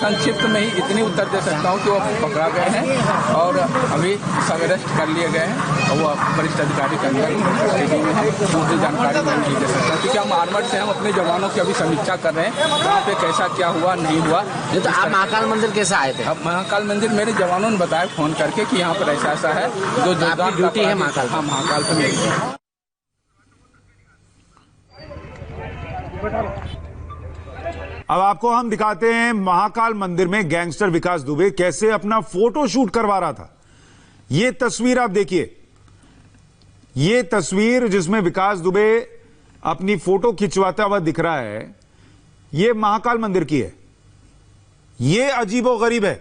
संक्षिप्त में ही इतनी उत्तर दे सकता हूँ कि वो पकड़ा गए हैं और अभी सब अरेस्ट कर लिए गए हैं और वो वरिष्ठ अधिकारी के अंदर कस्टडी में है। पूरी जानकारी मैं नहीं दे सकता क्योंकि हम आर्मड से हम अपने जवानों की अभी समीक्षा कर रहे हैं कहाँ पे कैसा क्या हुआ नहीं हुआ। तो आप महाकाल मंदिर कैसे आए थे? अब महाकाल मंदिर मेरे जवानों ने बताया फोन करके कि यहाँ पर ऐसा ऐसा है जो आपकी ड्यूटी है महाकाल? हाँ, महाकाल पर मेरी। अब आपको हम दिखाते हैं महाकाल मंदिर में गैंगस्टर विकास दुबे कैसे अपना फोटो शूट करवा रहा था। यह तस्वीर आप देखिए, यह तस्वीर जिसमें विकास दुबे अपनी फोटो खिंचवाता हुआ दिख रहा है, यह महाकाल मंदिर की है। यह अजीबोगरीब है।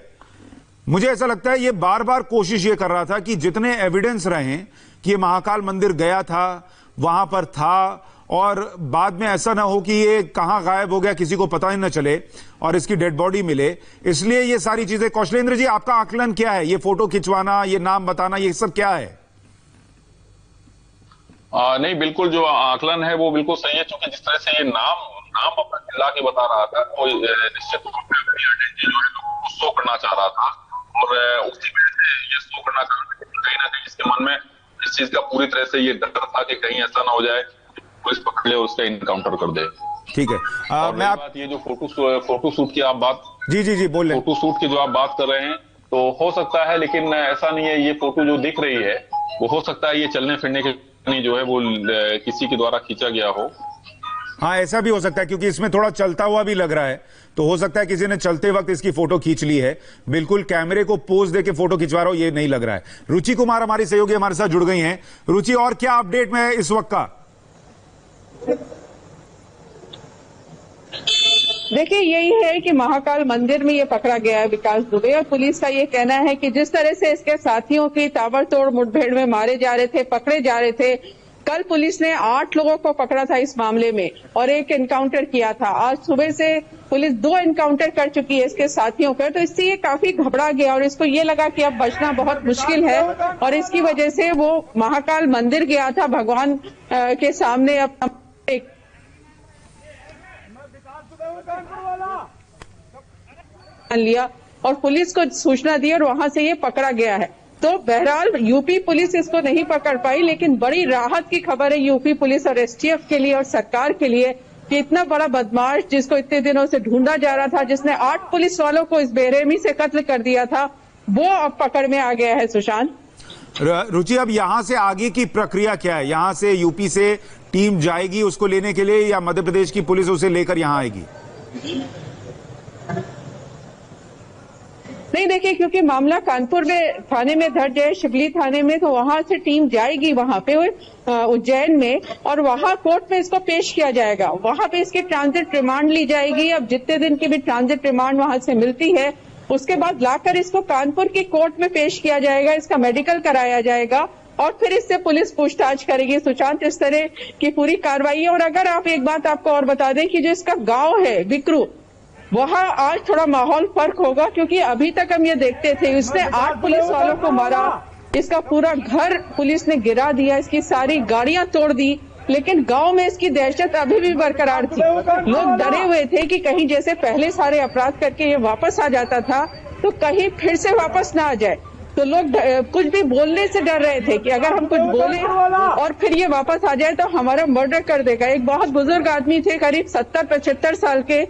मुझे ऐसा लगता है यह बार बार कोशिश यह कर रहा था कि जितने एविडेंस रहे कि यह महाकाल मंदिर गया था, वहां पर था, और बाद में ऐसा ना हो कि ये कहां गायब हो गया किसी को पता ही ना चले और इसकी डेड बॉडी मिले, इसलिए ये सारी चीजें। कौशलेंद्र जी, आपका आकलन क्या है? ये फोटो खिंचवाना, ये नाम बताना, ये सब क्या है? नहीं, बिल्कुल जो आकलन है वो बिल्कुल सही है, क्योंकि जिस तरह से ये नाम अपना चिल्ला के बता रहा था, कोई निश्चित रूप में अपनी आइडेंटिटी जो है तो शो करना चाह रहा था और उसी वजह से ये शो करना चाह रहा था। कहीं ना कहीं इसके मन में इस चीज का पूरी तरह से ये डर था कि कहीं ऐसा ना हो जाए पुलिस पकड़ ले और उसका इनकाउंटर कर दे। ठीक है। मैं बात ये जो फोटो शूट की आप बात जी बोल फोटो शूट की जो आप बात कर रहे हैं, तो हो सकता है, लेकिन ऐसा नहीं है। ये फोटो जो दिख रही है वो हो सकता है ये चलने फिरने के नहीं जो है वो किसी के द्वारा खींचा गया हो। हाँ, ऐसा भी हो सकता है क्योंकि इसमें थोड़ा चलता हुआ भी लग रहा है, तो हो सकता है किसी ने चलते वक्त इसकी फोटो खींच ली है। बिल्कुल कैमरे को पोज देके फोटो खिंचवा रहा हो ये नहीं लग रहा है। रुचि कुमार हमारी सहयोगी हमारे साथ जुड़ गई हैं। रुचि, और क्या अपडेट में इस वक्त का? देखिए, यही है कि महाकाल मंदिर में ये पकड़ा गया है विकास दुबे, और पुलिस का ये कहना है कि जिस तरह से इसके साथियों की ताबड़तोड़ मुठभेड़ में मारे जा रहे थे, पकड़े जा रहे थे। कल पुलिस ने 8 लोगों को पकड़ा था इस मामले में और एक एनकाउंटर किया था। आज सुबह से पुलिस 2 एनकाउंटर कर चुकी है इसके साथियों पर, तो इससे ये काफी घबरा गया और इसको ये लगा कि अब बचना बहुत मुश्किल है और इसकी वजह से वो महाकाल मंदिर गया था भगवान के सामने अपना लिया और पुलिस को सूचना दी और वहां से ये पकड़ा गया है। तो बहरहाल यूपी पुलिस इसको नहीं पकड़ पाई, लेकिन बड़ी राहत की खबर है यूपी पुलिस और एसटीएफ के लिए और सरकार के लिए कि इतना बड़ा बदमाश जिसको इतने दिनों से ढूंढा जा रहा था, जिसने 8 पुलिस वालों को इस बेरहमी से कत्ल कर दिया था, वो अब पकड़ में आ गया है। सुशांत, रुचि, अब यहां से आगे की प्रक्रिया क्या है? यहां से यूपी से टीम जाएगी उसको लेने के लिए या मध्य प्रदेश की पुलिस उसे लेकर यहां आएगी? नहीं, देखिए, क्योंकि मामला कानपुर में थाने में दर्ज है, शिवली थाने में, तो वहां से टीम जाएगी वहां पे उज्जैन में और वहां कोर्ट में इसको पेश किया जाएगा। वहां पे इसकी ट्रांजिट रिमांड ली जाएगी। अब जितने दिन की भी ट्रांजिट रिमांड वहां से मिलती है उसके बाद लाकर इसको कानपुर की कोर्ट में पेश किया जाएगा, इसका मेडिकल कराया जाएगा और फिर इससे पुलिस पूछताछ करेगी। सुशांत, इस तरह की पूरी कार्रवाई है। और अगर आप एक बात आपको और बता दें कि जो इसका गांव है विक्रू, वहां आज थोड़ा माहौल फर्क होगा क्योंकि अभी तक हम ये देखते थे उसने 8 पुलिस वालों को मारा, इसका पूरा घर पुलिस ने गिरा दिया, इसकी सारी गाड़ियां तोड़ दी, लेकिन गांव में इसकी दहशत अभी भी बरकरार थी। लोग डरे हुए थे कि कहीं जैसे पहले सारे अपराध करके ये वापस आ जाता था तो कहीं फिर से वापस ना आ जाए। तो लोग कुछ भी बोलने से डर रहे थे कि अगर हम कुछ बोले और फिर ये वापस आ जाए तो हमारा मर्डर कर देगा। एक बहुत बुजुर्ग आदमी थे, करीब 70-75 साल के,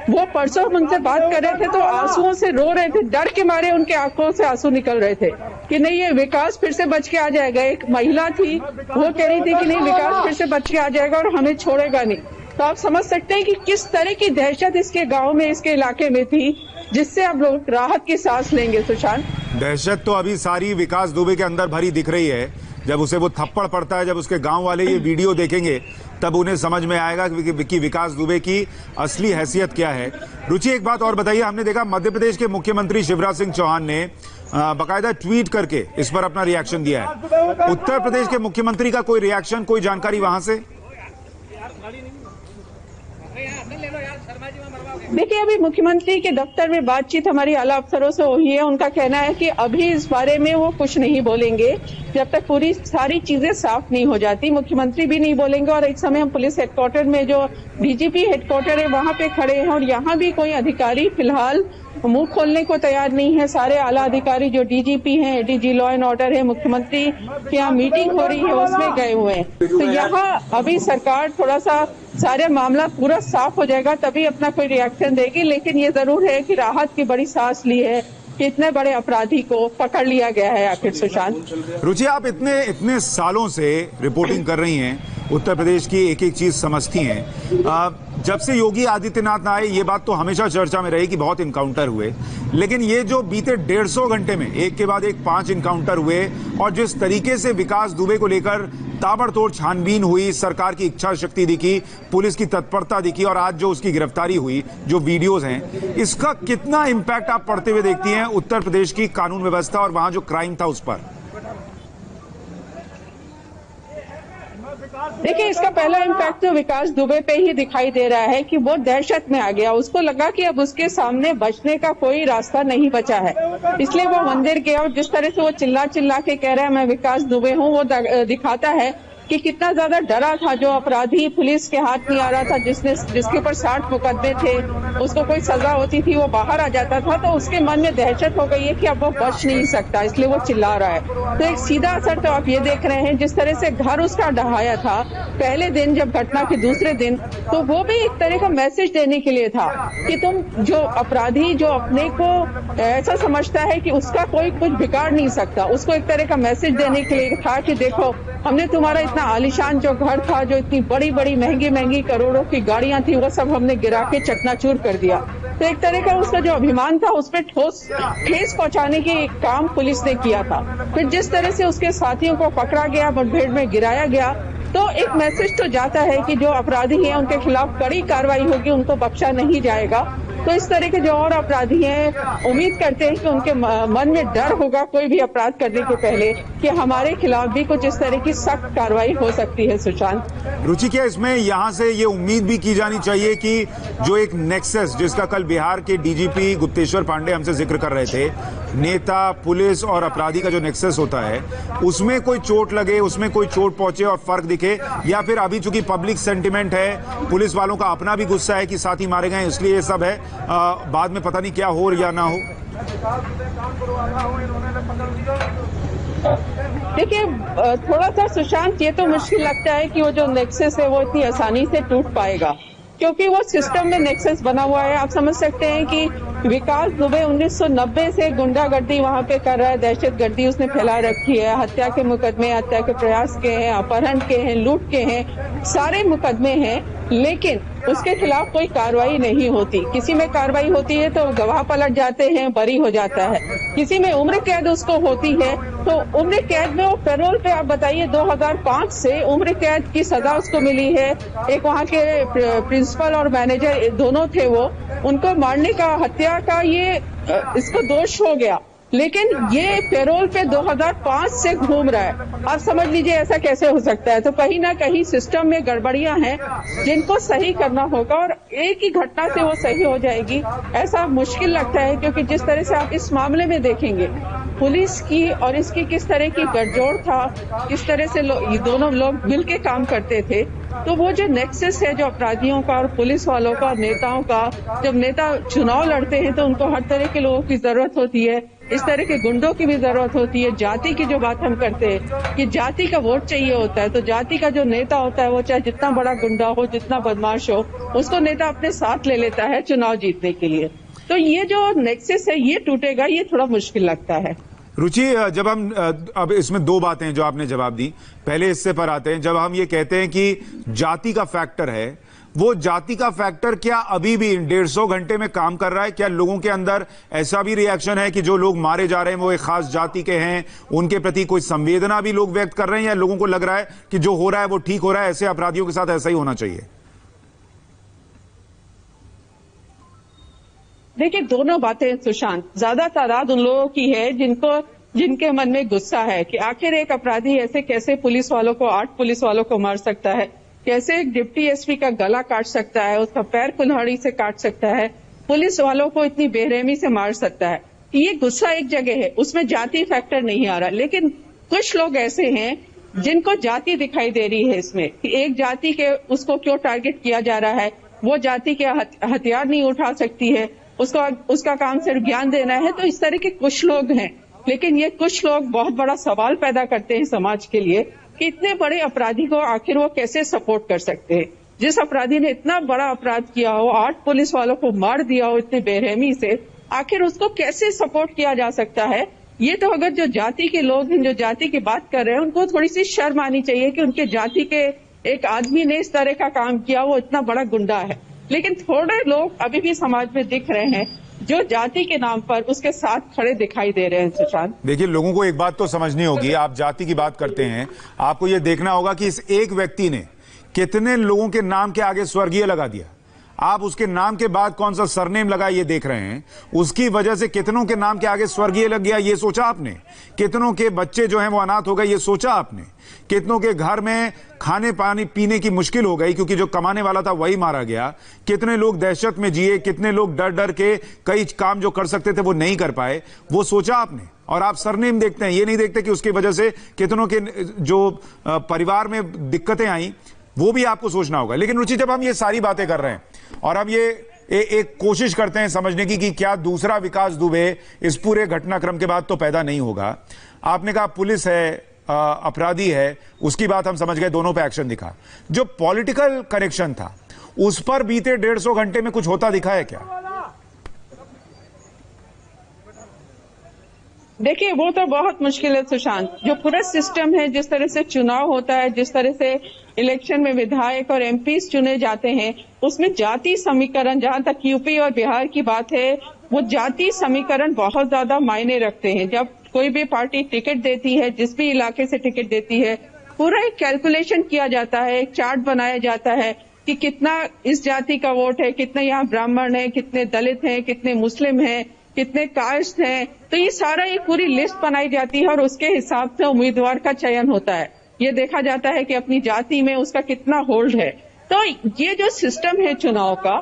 वो परसों हम उनसे बात कर रहे थे तो आंसुओं से रो रहे थे, डर के मारे उनके आंखों से आंसू निकल रहे थे कि नहीं, ये विकास फिर से बच के आ जाएगा। एक महिला थी, वो कह रही थी कि नहीं, विकास फिर से बच के आ जाएगा और हमें छोड़ेगा नहीं। तो आप समझ सकते हैं कि किस तरह की दहशत इसके गांव में, इसके इलाके में थी, जिससे अब लोग राहत की सांस लेंगे। सुशांत, दहशत तो अभी सारी विकास दुबे के अंदर भरी दिख रही है। जब उसे वो थप्पड़ पड़ता है, जब उसके गांव वाले ये वीडियो देखेंगे तब उन्हें समझ में आएगा कि विकास दुबे की असली हैसियत क्या है। रुचि, एक बात और बताइए, हमने देखा मध्य प्रदेश के मुख्यमंत्री शिवराज सिंह चौहान ने बाकायदा ट्वीट करके इस पर अपना रिएक्शन दिया है। उत्तर प्रदेश के मुख्यमंत्री का कोई रिएक्शन, कोई जानकारी वहां से? देखिए, अभी मुख्यमंत्री के दफ्तर में बातचीत हमारी आला अफसरों से हुई है। उनका कहना है कि अभी इस बारे में वो कुछ नहीं बोलेंगे जब तक पूरी सारी चीजें साफ नहीं हो जाती। मुख्यमंत्री भी नहीं बोलेंगे और इस समय हम पुलिस हेडक्वार्टर में जो डीजीपी हेडक्वार्टर है वहां पे खड़े हैं और यहाँ भी कोई अधिकारी फिलहाल मुंह खोलने को तैयार नहीं है। सारे आला अधिकारी जो डीजीपी हैं, एडीजी लॉ एंड ऑर्डर है, मुख्यमंत्री के यहाँ मीटिंग हो रही है उसमें गए हुए हैं। तो यहाँ अभी सरकार थोड़ा सा सारे मामला पूरा साफ हो जाएगा तभी अपना कोई रिएक्शन देगी। लेकिन ये जरूर है कि राहत की बड़ी सांस ली है कि इतने बड़े अपराधी को पकड़ लिया गया है आखिर। सुशांत, रुचि, आप इतने सालों से रिपोर्टिंग कर रही हैं, उत्तर प्रदेश की एक एक चीज समझती हैं। जब से योगी आदित्यनाथ आए ये बात तो हमेशा चर्चा में रही कि बहुत इनकाउंटर हुए, लेकिन ये जो बीते 150 घंटे में एक के बाद एक 5 इनकाउंटर हुए और जिस तरीके से विकास दुबे को लेकर ताबड़तोड़ छानबीन हुई, सरकार की इच्छा शक्ति दिखी, पुलिस की तत्परता दिखी और आज जो उसकी गिरफ्तारी हुई, जो वीडियोस हैं, इसका कितना इंपैक्ट आप पड़ते हुए देखती हैं उत्तर प्रदेश की कानून व्यवस्था और वहां जो क्राइम था उस पर? देखिए, इसका पहला इम्पैक्ट तो विकास दुबे पे ही दिखाई दे रहा है कि वो दहशत में आ गया। उसको लगा कि अब उसके सामने बचने का कोई रास्ता नहीं बचा है, इसलिए वो मंदिर गया और जिस तरह से वो चिल्ला चिल्ला के कह रहा है मैं विकास दुबे हूँ, वो दिखाता है कि कितना ज्यादा डरा था। जो अपराधी पुलिस के हाथ नहीं आ रहा था, जिसके ऊपर 60 मुकदमे थे, उसको कोई सजा होती थी, वो बाहर आ जाता था, तो उसके मन में दहशत हो गई है कि अब वो बच नहीं सकता, इसलिए वो चिल्ला रहा है। तो एक सीधा असर तो आप ये देख रहे हैं, जिस तरह से घर उसका ढहाया था पहले दिन, जब घटना के दूसरे दिन, तो वो भी एक तरह का मैसेज देने के लिए था कि तुम जो अपराधी जो अपने को ऐसा समझता है कि उसका कोई कुछ बिगाड़ नहीं सकता, उसको एक तरह का मैसेज देने के लिए था कि देखो हमने तुम्हारा इतना आलीशान जो घर था, जो इतनी बड़ी बड़ी महंगी महंगी करोड़ों की गाड़ियां थी, वो सब हमने गिरा के चकनाचूर कर दिया। तो एक तरह का उसका जो अभिमान था उस पर ठेस पहुंचाने की काम पुलिस ने किया था। फिर जिस तरह से उसके साथियों को पकड़ा गया, मुठभेड़ में गिराया गया, तो एक मैसेज तो जाता है कि जो अपराधी हैं उनके खिलाफ कड़ी कार्रवाई होगी, उनको बख्शा नहीं जाएगा। तो इस तरह के जो और अपराधी हैं उम्मीद करते हैं कि उनके मन में डर होगा कोई भी अपराध करने के पहले कि हमारे खिलाफ भी कुछ इस तरह की सख्त कार्रवाई हो सकती है। सुशांत, रुचि, क्या इसमें यहां से ये उम्मीद भी की जानी चाहिए कि जो एक नेक्सस जिसका कल बिहार के डीजीपी गुप्तेश्वर पांडे हमसे जिक्र कर रहे थे, नेता, पुलिस और अपराधी का जो नेक्सस होता है, उसमें कोई चोट लगे, उसमें कोई चोट पहुंचे और फर्क दिखे, या फिर अभी चूंकि पब्लिक सेंटिमेंट है, पुलिस वालों का अपना भी गुस्सा है कि साथी मारे गए इसलिए ये सब है, बाद में पता नहीं क्या हो या ना हो? देखिए, थोड़ा सा सुशांत, ये तो मुश्किल लगता है कि वो जो नेक्सस है वो इतनी आसानी से टूट पाएगा, क्योंकि वो सिस्टम में नेक्सस बना हुआ है। आप समझ सकते हैं कि विकास दुबे 1990 से गुंडागर्दी वहां पे कर रहा है, दहशतगर्दी उसने फैला रखी है, हत्या के मुकदमे, हत्या के प्रयास के हैं, अपहरण के हैं, लूट के हैं, सारे मुकदमे हैं, लेकिन उसके खिलाफ कोई कार्रवाई नहीं होती। किसी में कार्रवाई होती है तो गवाह पलट जाते हैं, बरी हो जाता है, किसी में उम्र कैद उसको होती है, तो उम्र कैद में वो पैरोल पे, आप बताइए 2005 से उम्र कैद की सजा उसको मिली है। एक वहाँ के प्रिंसिपल और मैनेजर दोनों थे, वो उनको मारने का, हत्या का ये इसको दोष हो गया, लेकिन ये पैरोल पे 2005 से घूम रहा है। आप समझ लीजिए ऐसा कैसे हो सकता है। तो कहीं ना कहीं सिस्टम में गड़बड़ियां हैं जिनको सही करना होगा, और एक ही घटना से वो सही हो जाएगी ऐसा मुश्किल लगता है, क्योंकि जिस तरह से आप इस मामले में देखेंगे पुलिस की और इसकी किस तरह की गठजोड़ था, किस तरह से ये दोनों लोग मिलके काम करते थे, तो वो जो नेक्सस है जो अपराधियों का और पुलिस वालों का और नेताओं का, जब नेता चुनाव लड़ते हैं तो उनको हर तरह के लोगों की जरूरत होती है, इस तरह के गुंडों की भी जरूरत होती है। जाति की जो बात हम करते हैं कि जाति का वोट चाहिए होता है, तो जाति का जो नेता होता है वो चाहे जितना बड़ा गुंडा हो, जितना बदमाश हो, उसको नेता अपने साथ ले लेता है चुनाव जीतने के लिए। तो ये जो नेक्सस है ये टूटेगा, ये थोड़ा मुश्किल लगता है। रुचि, जब हम अब इसमें दो बातें जो आपने जवाब दी, पहले हिस्से पर आते हैं। जब हम ये कहते हैं कि जाति का फैक्टर है, वो जाति का फैक्टर क्या अभी भी 150 घंटे में काम कर रहा है? क्या लोगों के अंदर ऐसा भी रिएक्शन है कि जो लोग मारे जा रहे हैं वो एक खास जाति के हैं, उनके प्रति कोई संवेदना भी लोग व्यक्त कर रहे हैं, या लोगों को लग रहा है कि जो हो रहा है वो ठीक हो रहा है, ऐसे अपराधियों के साथ ऐसा ही होना चाहिए? देखिए, दोनों बातें सुशांत। ज्यादा तादाद उन लोगों की है जिनके मन में गुस्सा है कि आखिर एक अपराधी ऐसे कैसे पुलिस वालों को, 8 पुलिस वालों को मार सकता है। कैसे एक डिप्टी एसपी का गला काट सकता है, उसका पैर कुल्हाड़ी से काट सकता है, पुलिस वालों को इतनी बेरहमी से मार सकता है। ये गुस्सा एक जगह है, उसमें जाति फैक्टर नहीं आ रहा। लेकिन कुछ लोग ऐसे हैं जिनको जाति दिखाई दे रही है इसमें, कि एक जाति के उसको क्यों टारगेट किया जा रहा है, वो जाति के हथियार नहीं उठा सकती है, उसका काम सिर्फ ज्ञान देना है। तो इस तरह के कुछ लोग हैं, लेकिन ये कुछ लोग बहुत बड़ा सवाल पैदा करते हैं समाज के लिए कि इतने बड़े अपराधी को आखिर वो कैसे सपोर्ट कर सकते हैं। जिस अपराधी ने इतना बड़ा अपराध किया हो, 8 पुलिस वालों को मार दिया हो इतनी बेरहमी से, आखिर उसको कैसे सपोर्ट किया जा सकता है। ये तो अगर जो जाति के लोग हैं, जो जाति की बात कर रहे हैं, उनको थोड़ी सी शर्म आनी चाहिए कि उनके जाति के एक आदमी ने इस तरह का काम किया, वो इतना बड़ा गुंडा है। लेकिन थोड़े लोग अभी भी समाज में दिख रहे हैं जो जाति के नाम पर उसके साथ खड़े दिखाई दे रहे हैं। सुशांत, देखिए, लोगों को एक बात तो समझनी होगी, आप जाति की बात करते हैं, आपको यह देखना होगा कि इस एक व्यक्ति ने कितने लोगों के नाम के आगे स्वर्गीय लगा दिया। आप उसके नाम के बाद कौन सा सरनेम लगा ये देख रहे हैं, उसकी वजह से कितनों के नाम के आगे स्वर्गीय लग गया ये सोचा आपने? कितनों के बच्चे जो हैं वो अनाथ हो गए ये सोचा आपने? कितनों के घर में खाने पानी पीने की मुश्किल हो गई क्योंकि जो कमाने वाला था वही मारा गया? कितने लोग दहशत में जिए, कितने लोग डर डर के कई काम जो कर सकते थे वो नहीं कर पाए, वो सोचा आपने? और आप सरनेम देखते हैं, ये नहीं देखते कि उसकी वजह से कितनों के जो परिवार में दिक्कतें आई, वो भी आपको सोचना होगा। लेकिन रुचि, जब हम ये सारी बातें कर रहे हैं और हम ये एक कोशिश करते हैं समझने की कि क्या दूसरा विकास दुबे इस पूरे घटनाक्रम के बाद तो पैदा नहीं होगा। आपने कहा पुलिस है, अपराधी है, उसकी बात हम समझ गए, दोनों पे एक्शन दिखा। जो पॉलिटिकल कनेक्शन था उस पर बीते 150 घंटे में कुछ होता दिखा है क्या? देखिए, वो तो बहुत मुश्किल है सुशांत। जो पूरा सिस्टम है, जिस तरह से चुनाव होता है, जिस तरह से इलेक्शन में विधायक और एमपीज चुने जाते हैं, उसमें जाति समीकरण, जहां तक यूपी और बिहार की बात है, वो जाति समीकरण बहुत ज्यादा मायने रखते हैं। जब कोई भी पार्टी टिकट देती है, जिस भी इलाके से टिकट देती है, पूरा एक कैलकुलेशन किया जाता है, एक चार्ट बनाया जाता है कि कितना इस जाति का वोट है, कितने यहाँ ब्राह्मण है, कितने दलित हैं, कितने मुस्लिम हैं, कितने कास्ट हैं। तो ये सारा एक पूरी लिस्ट बनाई जाती है और उसके हिसाब से उम्मीदवार का चयन होता है। ये देखा जाता है कि अपनी जाति में उसका कितना होल्ड है। तो ये जो सिस्टम है चुनाव का,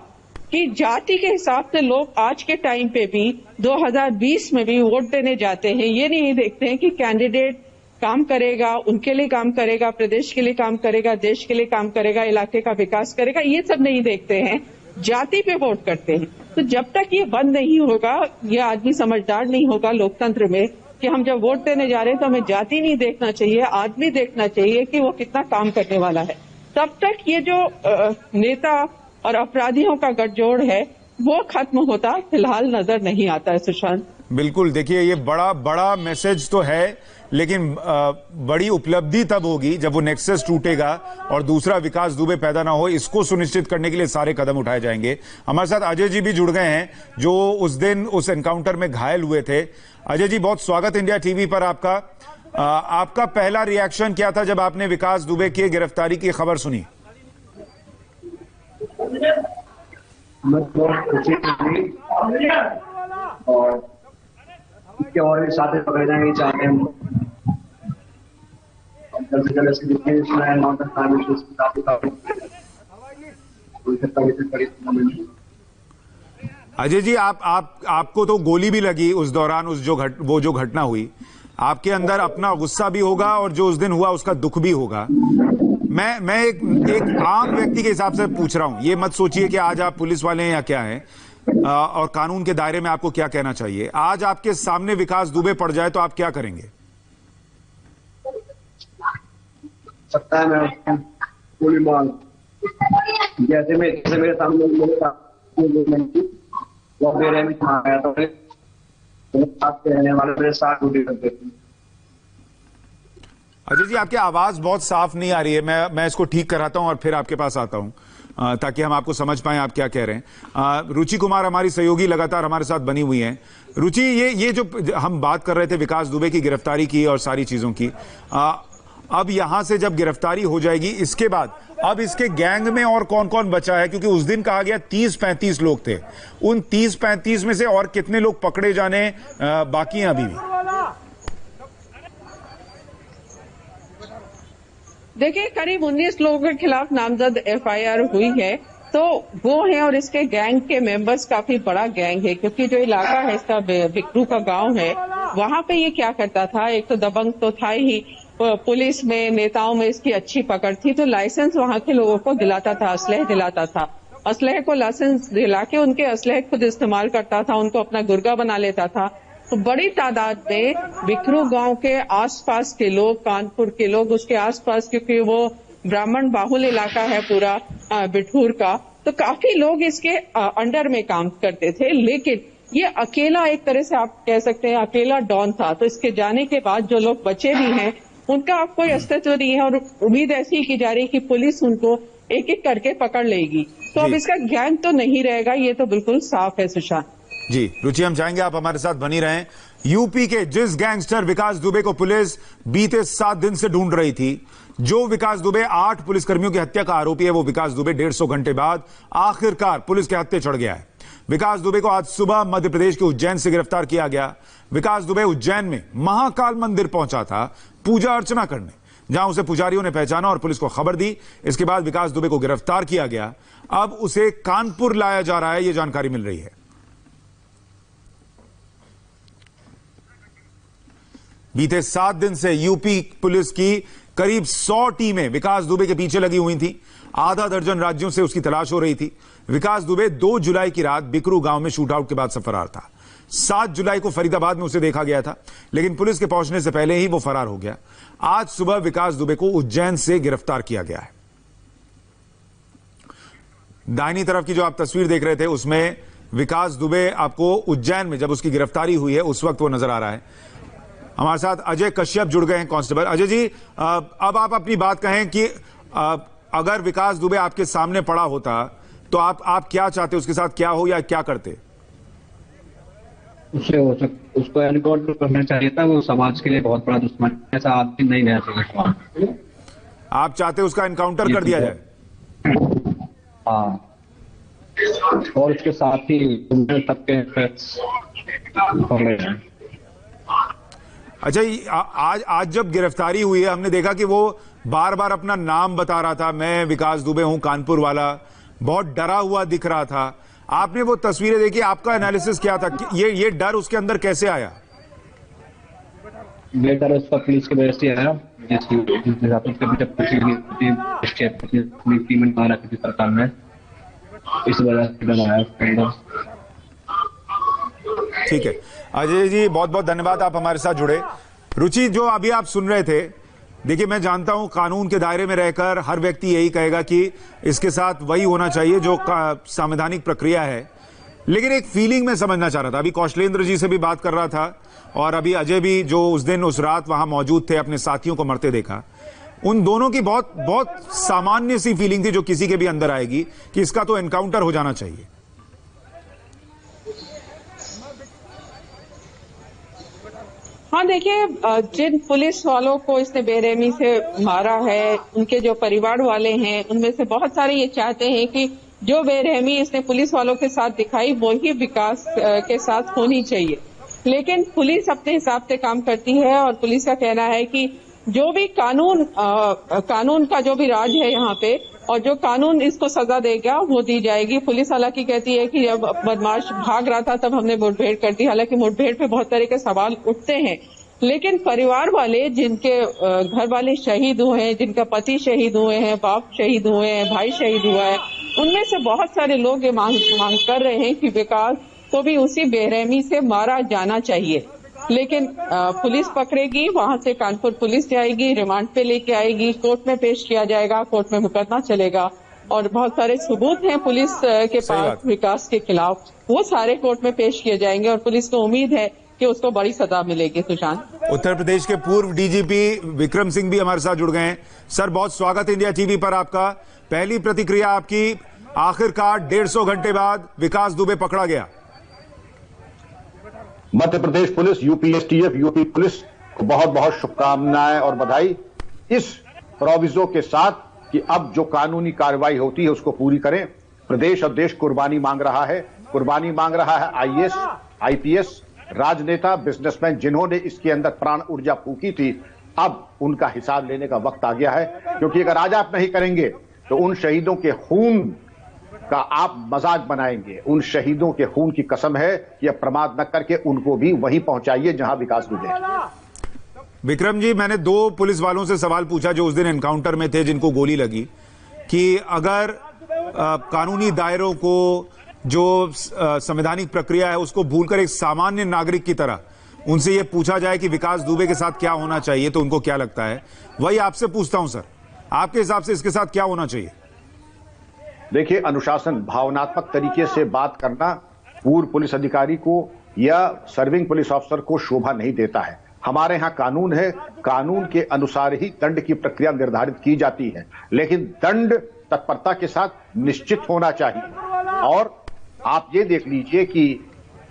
कि जाति के हिसाब से लोग आज के टाइम पे भी 2020 में भी वोट देने जाते हैं। ये नहीं देखते हैं कि कैंडिडेट काम करेगा, उनके लिए काम करेगा, प्रदेश के लिए काम करेगा, देश के लिए काम करेगा, इलाके का विकास करेगा, ये सब नहीं देखते हैं, जाति पे वोट करते हैं। तो जब तक ये बंद नहीं होगा, ये आदमी समझदार नहीं होगा लोकतंत्र में कि हम जब वोट देने जा रहे हैं तो हमें जाति नहीं देखना चाहिए, आदमी देखना चाहिए कि वो कितना काम करने वाला है, तब तक ये जो नेता और अपराधियों का गठजोड़ है वो खत्म होता फिलहाल नजर नहीं आता है। सुशांत, बिल्कुल, देखिए, ये बड़ा बड़ा मैसेज तो है, लेकिन बड़ी उपलब्धि तब होगी जब वो नेक्सस टूटेगा और दूसरा विकास दुबे पैदा ना हो। इसको सुनिश्चित करने के लिए सारे कदम उठाए जाएंगे। हमारे साथ अजय जी भी जुड़ गए हैं, जो उस दिन उस एनकाउंटर में घायल हुए थे। अजय जी, बहुत स्वागत इंडिया टीवी पर आपका। आपका पहला रिएक्शन क्या था जब आपने विकास दुबे की गिरफ्तारी की खबर सुनी? और साथ पकड़े जाएंगे चाहते हैं जल्द से जल्द इसकी जितने अजय जी, आपको तो गोली भी लगी उस दौरान, वो जो घटना हुई, आपके अंदर अपना गुस्सा भी होगा और जो उस दिन हुआ उसका दुख भी होगा। मैं एक आम व्यक्ति के हिसाब से पूछ रहा हूं, ये मत सोचिए कि आज आप पुलिस वाले हैं या क्या हैं, और कानून के दायरे में आपको क्या कहना चाहिए। आज आपके सामने विकास दुबे पड़ जाए तो आप क्या करेंगे? सकता है मैं गोली मार, जैसे मेरे सामने वो बेरहमी था, रहने वाले मेरे साथ ड्यूटी करते थे। अजय जी, आपकी आवाज बहुत साफ नहीं आ रही है, मैं इसको ठीक कराता हूं और फिर आपके पास आता हूं ताकि हम आपको समझ पाएं आप क्या कह रहे हैं। रुचि कुमार हमारी सहयोगी लगातार हमारे साथ बनी हुई हैं। रुचि, ये जो हम बात कर रहे थे विकास दुबे की गिरफ्तारी की और सारी चीजों की, अब यहां से जब गिरफ्तारी हो जाएगी, इसके बाद अब इसके गैंग में और कौन कौन बचा है? क्योंकि उस दिन कहा गया 30-35 लोग थे, उन 30-35 में से और कितने लोग पकड़े जाने बाकी हैं अभी भी? देखिए, करीब 19 लोगों के खिलाफ नामजद एफआईआर हुई है, तो वो है और इसके गैंग के मेंबर्स काफी बड़ा गैंग है, क्योंकि जो इलाका है इसका बिकरू का गांव है, वहां पे ये क्या करता था, एक तो दबंग तो था ही, पुलिस में नेताओं में इसकी अच्छी पकड़ थी, तो लाइसेंस वहां के लोगों को दिलाता था, असलहे दिलाता था, असलहे को लाइसेंस दिला के उनके असलहे खुद इस्तेमाल करता था, उनको अपना गुर्गा बना लेता था। तो बड़ी तादाद में बिकरू गांव के आसपास के लोग, कानपुर के लोग, उसके आसपास, क्योंकि वो ब्राह्मण बाहुल इलाका है पूरा बिठूर का, तो काफी लोग इसके अंडर में काम करते थे। लेकिन ये अकेला, एक तरह से आप कह सकते हैं अकेला डॉन था। तो इसके जाने के बाद जो लोग बचे भी हैं उनका अब कोई अस्तित्व नहीं है, और उम्मीद ऐसी की जा रही है कि पुलिस उनको एक एक करके पकड़ लेगी। तो अब इसका गैंग तो नहीं रहेगा, ये तो बिल्कुल साफ है। सुशांत जी, रुचि, हम चाहेंगे आप हमारे साथ बनी रहें। यूपी के जिस गैंगस्टर विकास दुबे को पुलिस बीते 7 दिन से ढूंढ रही थी, जो विकास दुबे 8 पुलिसकर्मियों की हत्या का आरोपी है, वो विकास दुबे 150 घंटे बाद आखिरकार पुलिस के हत्थे चढ़ गया है। विकास दुबे को आज सुबह मध्य प्रदेश के उज्जैन से गिरफ्तार किया गया। विकास दुबे उज्जैन में महाकाल मंदिर पहुंचा था पूजा अर्चना करने, जहां उसे पुजारियों ने पहचाना और पुलिस को खबर दी। इसके बाद विकास दुबे को गिरफ्तार किया गया। अब उसे कानपुर लाया जा रहा है, यह जानकारी मिल रही है। बीते 7 दिन से यूपी पुलिस की करीब 100 टीमें विकास दुबे के पीछे लगी हुई थी। आधा दर्जन राज्यों से उसकी तलाश हो रही थी। विकास दुबे 2 जुलाई की रात बिकरू गांव में शूटआउट के बाद से फरार था। 7 जुलाई को फरीदाबाद में उसे देखा गया था, लेकिन पुलिस के पहुंचने से पहले ही वो फरार हो गया। आज सुबह विकास दुबे को उज्जैन से गिरफ्तार किया गया है। दाहिनी तरफ की जो आप तस्वीर देख रहे थे, उसमें विकास दुबे आपको उज्जैन में जब उसकी गिरफ्तारी हुई है उस वक्त वो नजर आ रहा है। हमारे साथ अजय कश्यप जुड़ गए हैं, कांस्टेबल। अजय जी, अब आप अपनी बात कहें कि अगर विकास दुबे आपके सामने पड़ा होता तो आप क्या चाहते, उसके साथ क्या हो या क्या करते? उसको एनकाउंटर करना चाहिए था। वो समाज के लिए बहुत बड़ा दुश्मन, ऐसा आदमी नहीं रहना चाहिए। आप चाहते उसका एनकाउंटर कर दिया जाए? हाँ, और उसके साथ ही तब के अच्छा, आज जब गिरफ्तारी हुई है, हमने देखा कि वो बार बार अपना नाम बता रहा था, मैं विकास दुबे हूं, कानपुर वाला, बहुत डरा हुआ दिख रहा था। आपने वो तस्वीरें देखी, आपका एनालिसिस क्या था? ये डर उसके अंदर कैसे आया? ये डर उसका पुलिस की वजह से आया, सरकार में, इस वजह से डर आया। ठीक है अजय जी, बहुत बहुत धन्यवाद, आप हमारे साथ जुड़े। रुचि, जो अभी आप सुन रहे थे, देखिए मैं जानता हूं कानून के दायरे में रहकर हर व्यक्ति यही कहेगा कि इसके साथ वही होना चाहिए जो संवैधानिक प्रक्रिया है, लेकिन एक फीलिंग में समझना चाह रहा था। अभी कौशलेंद्र जी से भी बात कर रहा था और अभी अजय भी, जो उस दिन उस रात वहां मौजूद थे, अपने साथियों को मरते देखा। उन दोनों की बहुत बहुत सामान्य सी फीलिंग थी जो किसी के भी अंदर आएगी कि इसका तो एनकाउंटर हो जाना चाहिए। हाँ, देखिए, जिन पुलिस वालों को इसने बेरहमी से मारा है, उनके जो परिवार वाले हैं, उनमें से बहुत सारे ये चाहते हैं कि जो बेरहमी इसने पुलिस वालों के साथ दिखाई वो ही विकास के साथ होनी चाहिए। लेकिन पुलिस अपने हिसाब से काम करती है और पुलिस का कहना है कि जो भी कानून का जो भी राज है यहाँ पे, और जो कानून इसको सजा देगा वो दी जाएगी। पुलिस हालांकि कहती है कि जब बदमाश भाग रहा था तब हमने मुठभेड़ कर दी। हालांकि मुठभेड़ पे बहुत तरह के सवाल उठते हैं, लेकिन परिवार वाले, जिनके घर वाले शहीद हुए हैं, जिनका पति शहीद हुए हैं, बाप शहीद हुए हैं, भाई शहीद हुआ है, उनमें से बहुत सारे लोग ये मांग कर रहे हैं कि विकास को भी उसी बेरहमी से मारा जाना चाहिए। लेकिन पुलिस पकड़ेगी, वहां से कानपुर पुलिस जाएगी, रिमांड पे लेके आएगी, कोर्ट में पेश किया जाएगा, कोर्ट में मुकदमा चलेगा और बहुत सारे सबूत हैं पुलिस के पास विकास के खिलाफ, वो सारे कोर्ट में पेश किए जाएंगे और पुलिस को उम्मीद है कि उसको बड़ी सजा मिलेगी। सुशांत, उत्तर प्रदेश के पूर्व डीजीपी विक्रम सिंह भी हमारे साथ जुड़ गए हैं। सर, बहुत स्वागत इंडिया टीवी पर आपका। पहली प्रतिक्रिया आपकी, आखिरकार 150 घंटे बाद विकास दुबे पकड़ा गया। Madhya Pradesh police, UP STF, UP police को बहुत बहुत शुभकामनाएं और बधाई, इस प्रोविजो के साथ कि अब जो कानूनी कार्रवाई होती है उसको पूरी करें। प्रदेश और देश कुर्बानी मांग रहा है, कुर्बानी मांग रहा है आईएएस, आईपीएस, राजनेता, बिजनेसमैन, जिन्होंने इसके अंदर प्राण ऊर्जा फूकी थी अब उनका हिसाब लेने का वक्त आ गया है, क्योंकि अगर आज आप नहीं करेंगे तो उन शहीदों के खून का आप मजाक बनाएंगे। उन शहीदों के खून की कसम है कि अब प्रमाद न करके उनको भी वहीं पहुंचाइए जहां विकास दुबे। विक्रम जी, मैंने 2 पुलिस वालों से सवाल पूछा जो उस दिन एनकाउंटर में थे, जिनको गोली लगी, कि अगर कानूनी दायरों को, जो संवैधानिक प्रक्रिया है उसको भूलकर एक सामान्य नागरिक की तरह उनसे यह पूछा जाए कि विकास दुबे के साथ क्या होना चाहिए, तो उनको क्या लगता है। वही आपसे पूछता हूं सर, आपके हिसाब से इसके साथ क्या होना चाहिए? देखिए, अनुशासन, भावनात्मक तरीके से बात करना पूर्व पुलिस अधिकारी को या सर्विंग पुलिस ऑफिसर को शोभा नहीं देता है। हमारे यहां कानून है, कानून के अनुसार ही दंड की प्रक्रिया निर्धारित की जाती है, लेकिन दंड तत्परता के साथ निश्चित होना चाहिए। और आप ये देख लीजिए कि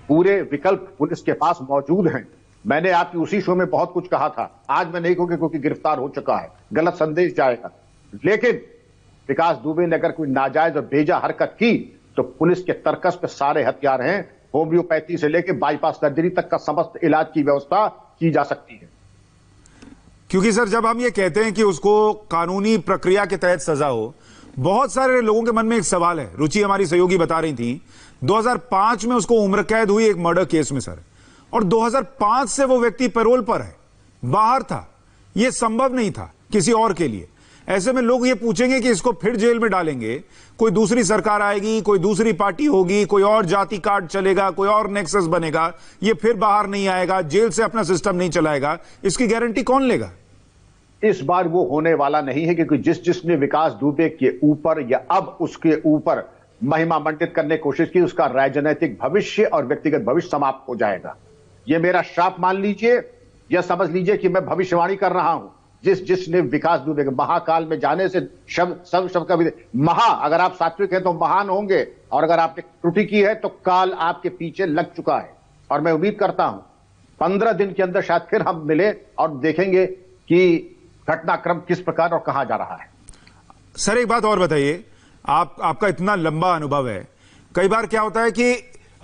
पूरे विकल्प पुलिस के पास मौजूद हैं। मैंने आपकी उसी शो में बहुत कुछ कहा था, आज मैं नहीं कहूंगा क्योंकि गिरफ्तार हो चुका है, गलत संदेश जाएगा। लेकिन विकास दुबे ने अगर कोई नाजायज और बेजा हरकत की तो पुलिस के तर्कस पे सारे हथियार हैं। होम्योपैथी से लेकर बाईपास सर्जरी तक का समस्त इलाज की व्यवस्था की जा सकती है। क्योंकि सर, जब हम ये कहते हैं कि उसको कानूनी प्रक्रिया के तहत सजा हो, बहुत सारे लोगों के मन में एक सवाल है। रुचि हमारी सहयोगी बता रही थी 2005 में उसको उम्र कैद हुई एक मर्डर केस में सर, और 2005 से वो व्यक्ति पैरोल पर है, बाहर था। यह संभव नहीं था किसी और के लिए। ऐसे में लोग ये पूछेंगे कि इसको फिर जेल में डालेंगे, कोई दूसरी सरकार आएगी, कोई दूसरी पार्टी होगी, कोई और जाति कार्ड चलेगा, कोई और नेक्सस बनेगा, ये फिर बाहर नहीं आएगा, जेल से अपना सिस्टम नहीं चलाएगा, इसकी गारंटी कौन लेगा? इस बार वो होने वाला नहीं है, क्योंकि जिसने विकास दुबे के ऊपर या अब उसके ऊपर महिमा मंडित करने की कोशिश की, उसका राजनीतिक भविष्य और व्यक्तिगत भविष्य समाप्त हो जाएगा। यह मेरा श्राप मान लीजिए, यह समझ लीजिए कि मैं भविष्यवाणी कर रहा हूं। जिसने विकास दुबे के महाकाल में जाने से शब्द का भी महा, अगर आप सात्विक हैं तो महान होंगे, और अगर आपने त्रुटि की है तो काल आपके पीछे लग चुका है। और मैं उम्मीद करता हूं 15 दिन के अंदर शायद फिर हम मिले और देखेंगे कि घटनाक्रम किस प्रकार और कहां जा रहा है। सर, एक बात और बताइए, आपका इतना लंबा अनुभव है, कई बार क्या होता है कि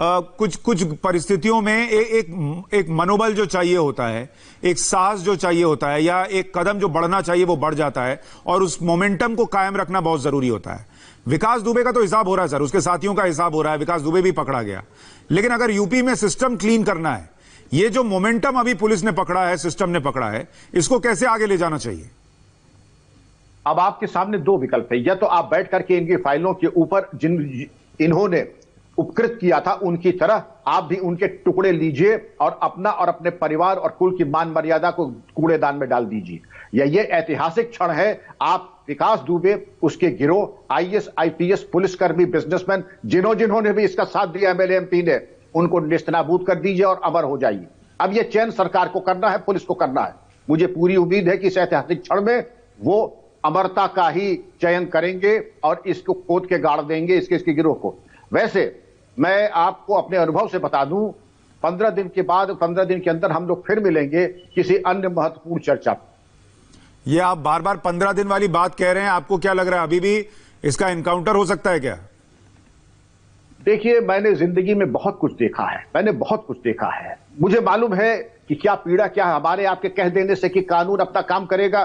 कुछ परिस्थितियों में एक मनोबल जो चाहिए होता है, एक साहस जो चाहिए होता है, या एक कदम जो बढ़ना चाहिए वो बढ़ जाता है, और उस मोमेंटम को कायम रखना बहुत जरूरी होता है। विकास दुबे का तो हिसाब हो रहा है सर, उसके साथियों का हिसाब हो रहा है, विकास दुबे भी पकड़ा गया। लेकिन अगर यूपी में सिस्टम क्लीन करना है, ये जो मोमेंटम अभी पुलिस ने पकड़ा है, सिस्टम ने पकड़ा है, इसको कैसे आगे ले जाना चाहिए? अब आपके सामने 2 विकल्प है। या तो आप बैठ करके इनकी फाइलों के ऊपर इन्होंने उपकृत किया था उनकी तरह आप भी उनके टुकड़े लीजिए और अपना और अपने परिवार और कुल की मान मर्यादा को कूड़ेदान में डाल दीजिए। या ये ऐतिहासिक क्षण है, आप विकास दुबे, उसके गिरोह, आईएएस आईपीएस पुलिसकर्मी, बिजनेसमैन, जिन्होंने भी इसका साथ दिया एमएलए एमपी ने, उनको नेस्तनाबूद कर दीजिए और अमर हो जाइए। अब यह चयन सरकार को करना है, पुलिस को करना है। मुझे पूरी उम्मीद है कि इस ऐतिहासिक क्षण में वो अमरता का ही चयन करेंगे और इसको खोद के गाड़ देंगे, इसके गिरोह को। वैसे मैं आपको अपने अनुभव से बता दूं, 15 दिन के बाद, 15 दिन के अंदर हम लोग फिर मिलेंगे किसी अन्य महत्वपूर्ण चर्चा। ये आप बार बार 15 दिन वाली बात कह रहे हैं, आपको क्या लग रहा है अभी भी इसका एनकाउंटर हो सकता है क्या? देखिए, मैंने जिंदगी में बहुत कुछ देखा है, मैंने बहुत कुछ देखा है। मुझे मालूम है कि क्या पीड़ा, क्या हमारे आपके कह देने से कि कानून अपना काम करेगा।